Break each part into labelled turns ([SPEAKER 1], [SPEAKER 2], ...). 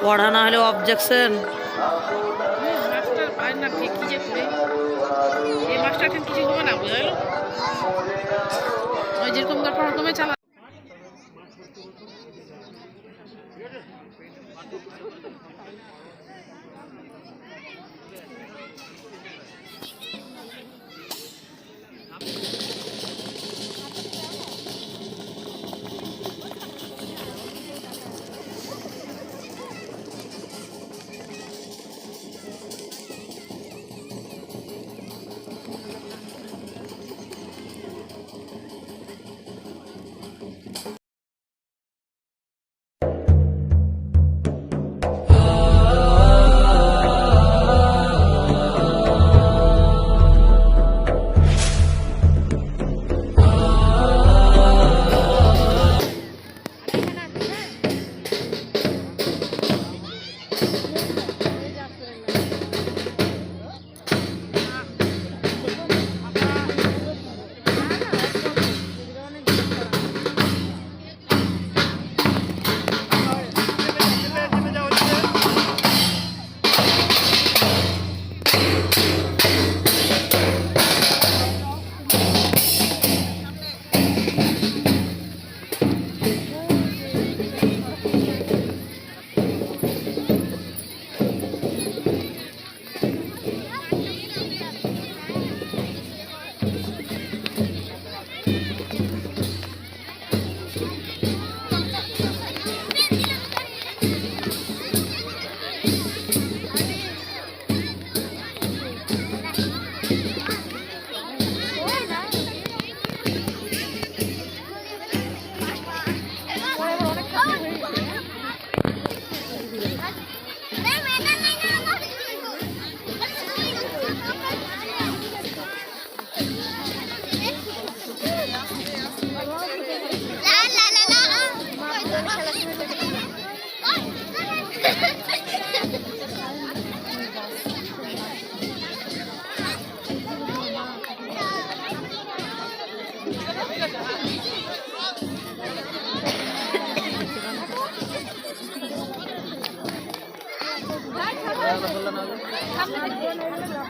[SPEAKER 1] পড়া না হলে অবজেকশন।
[SPEAKER 2] মাস্টার পায় না ঠিক কি যে করে এই মাস্টার ঠিক কিছু হবে না বুঝাইলো ওই যেরকম দরকার ওরকমই চালা।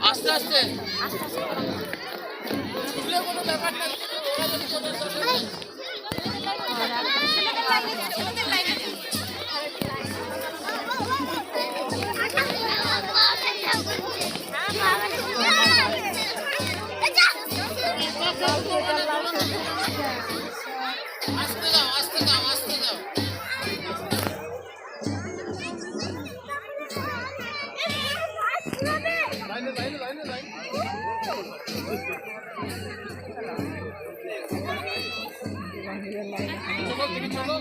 [SPEAKER 2] আস্তে আস্তে কোনো ব্যাপার না আস্তে যাও আস্তে যাও আস্তে যাও লাইনে লাইনে লাইনে লাইনে চলো তুমি চলো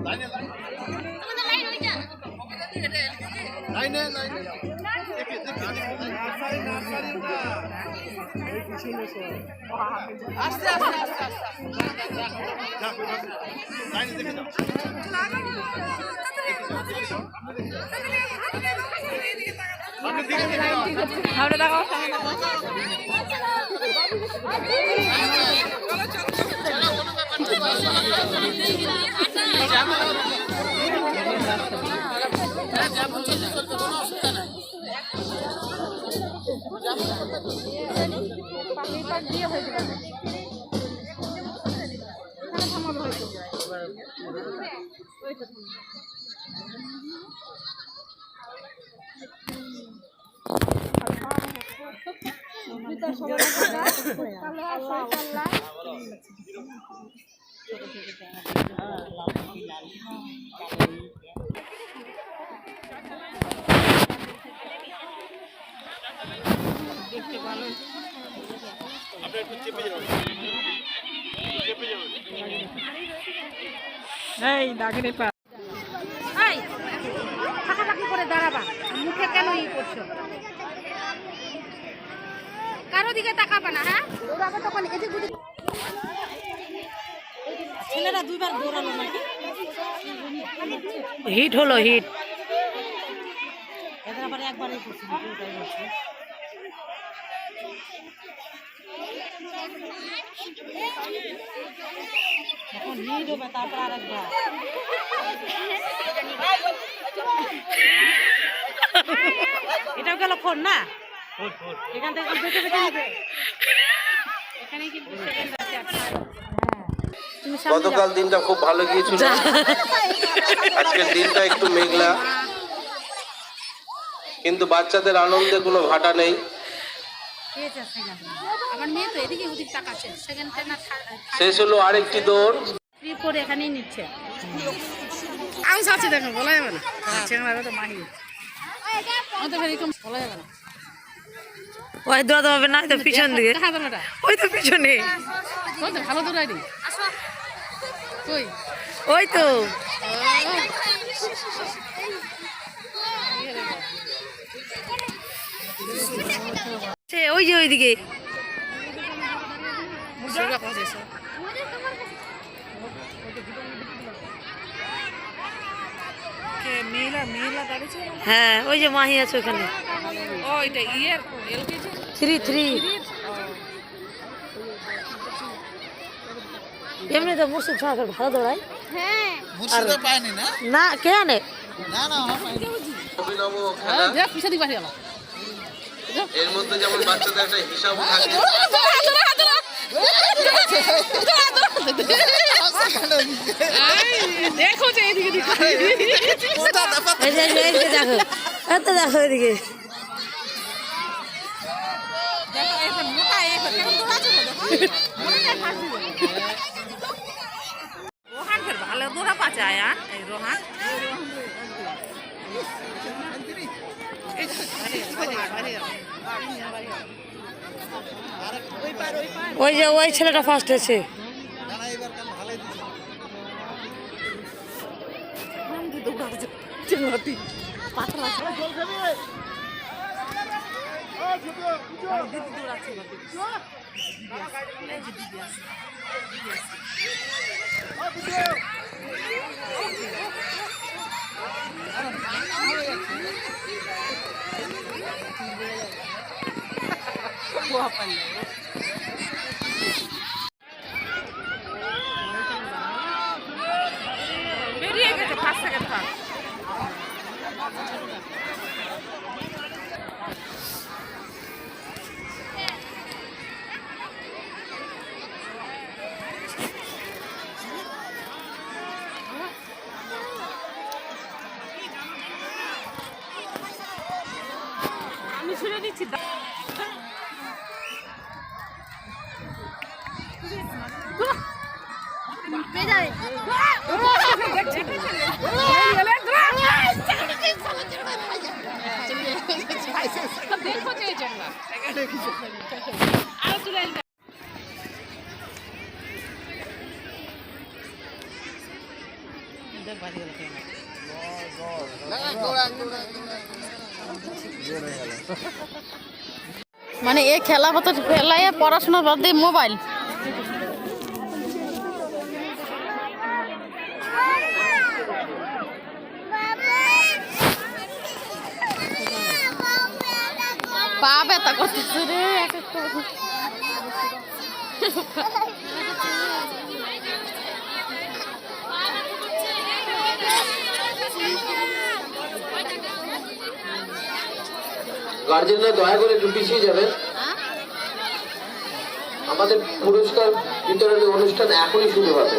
[SPEAKER 2] লাইনে লাইনে লাইনে দেখে দেখে নার্সারি নার্সারি আস্তে আস্তে আস্তে আস্তে লাইনে দেখে যাও সামনে দিকে দেখে যাও সামনে দেখো সামনে দেখো চলো কোনো ব্যাপার না কোনো অসুবিধা নাই
[SPEAKER 1] এই দাগের পা
[SPEAKER 2] এই ফাঁকাফাঁকি করে দাঁড়াবা মুখে কেন ই করছো কারো দিকে তাকাবা না হ্যাঁ ওরা তখন এদিক ওদিক ছেলেরা দুইবার দৌড়ালো নাকি
[SPEAKER 1] হিট হলো হিট
[SPEAKER 2] এদের আবার একবারই করছি তারপর আরেকবার এটাও গেল ফোন না এখান থেকে এখানে কিন্তু
[SPEAKER 3] গতকাল দিনটা খুব ভালো গিয়েছিল, আজকের দিনটা একটু মেঘলা, কিন্তু বাচ্চাদের আনন্দে কোনো ভাটা নেই।
[SPEAKER 2] আমার মেয়ে তো এদিকে ওদিক তাকাচ্ছে, সেকেন্ড না
[SPEAKER 3] শেষ হলো আরেকটি দৌড়।
[SPEAKER 2] করে এখানেই নিচ্ছে। আমি চাচ্ছি দেখো বলা যাবে না, চেংড়া তো মাহি আমাদের এরকম বলা যাবে না।
[SPEAKER 1] ওই দৌড়াতে হবে না, তো পিছন দিকে, ওই তো পিছনে,
[SPEAKER 2] ভালো দৌড়াই নি কই
[SPEAKER 1] ওই তো ওই যে ওইদিকে হ্যাঁ, ওই যে মাহি আছে ওখানে। থ্রি থ্রি এমনি তো মুর্শিদ ছাড়া ভালো দৌড়ায় না, কে আনে
[SPEAKER 3] অভিনব খেলা, এর মধ্যে যেমন বাচ্চাদের একটা হিসাব থাকে।
[SPEAKER 2] দেখো যে এদিকে দেখো
[SPEAKER 1] এত দেখো এদিকে
[SPEAKER 2] ভালো দৌড়া পাচায় এই রোহান
[SPEAKER 1] ওই যে ওই ছেলেটা ফার্স্ট হয়েছে।
[SPEAKER 2] বেরিয়ে গেছে 5 সেকেন্ড থাক। আমি ছুড়ে দিচ্ছি মানে এই খেলা মতো খেলায় পড়াশোনা বাদ দিয়ে মোবাইল। পা ব্যথা করতেছে রে এক একটা।
[SPEAKER 3] গার্জেনরা দয়া করে একটু পিছিয়ে যাবেন, আমাদের পুরস্কার বিতরণী অনুষ্ঠান এখনই শুরু হবে।